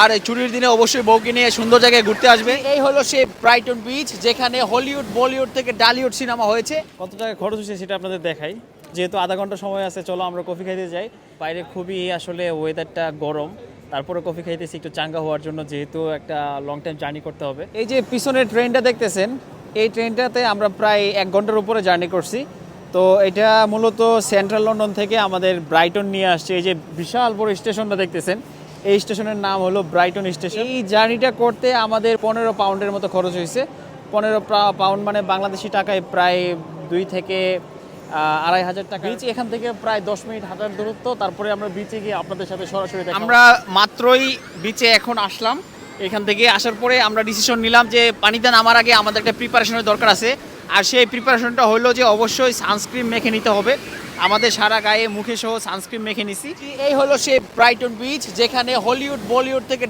আর এই ছুটির দিনে অবশ্যই বউকে নিয়ে সুন্দর জায়গায় ঘুরতে আসবে। এই হলো সেই ব্রাইটন বিচ, যেখানে হলিউড বলিউড থেকে ডালিউড সিনেমা হয়েছে। কত টাকা খরচ হয়েছে সেটা আপনাদের দেখাই। যেহেতু আধা ঘন্টা সময় আছে, চলো আমরা কফি খাইতে যাই। বাইরে খুবই আসলে ওয়েদারটা গরম, তারপরে কফি খাইতেছি একটু চাঙ্গা হওয়ার জন্য, যেহেতু একটা লং টাইম জার্নি করতে হবে। এই যে পিছনের ট্রেনটা দেখতেছেন, এই ট্রেনটাতে আমরা প্রায় 1 ঘন্টার উপরে জার্নি করছি। তো এটা মূলত সেন্ট্রাল লন্ডন থেকে আমাদের ব্রাইটন নিয়ে আসছে। এই যে বিশাল বড় স্টেশনটা দেখতেছেন, এই স্টেশনের নাম হলো ব্রাইটন স্টেশন। এই জার্নিটা করতে আমাদের 15 পাউন্ডের মতো খরচ হয়েছে। 15 পাউন্ড মানে বাংলাদেশি টাকায় প্রায় 2 থেকে 2,500 টাকা। বিচ এখান থেকে প্রায় 10 মিনিট হাঁটার দূরত্ব। তারপরে আমরা বিচে গিয়ে আপনাদের সাথে সরাসরি দেখা। আমরা মাত্রই বিচে এখন আসলাম। এখান থেকে আসার পরে আমরা ডিসিশন নিলাম যে পানিতে নামার আগে আমাদের একটা প্রিপারেশনের দরকার আছে। আর সেই প্রিপারেশনটা হলো যে অবশ্যই সানস্ক্রিন মেখে নিতে হবে। আমাদের সারা গায়ে মুখে সহ সানস্ক্রিন মেখে নিছি। এই হলো সেই ব্রাইটন বিচ, যেখানে হলিউড বলিউড থেকে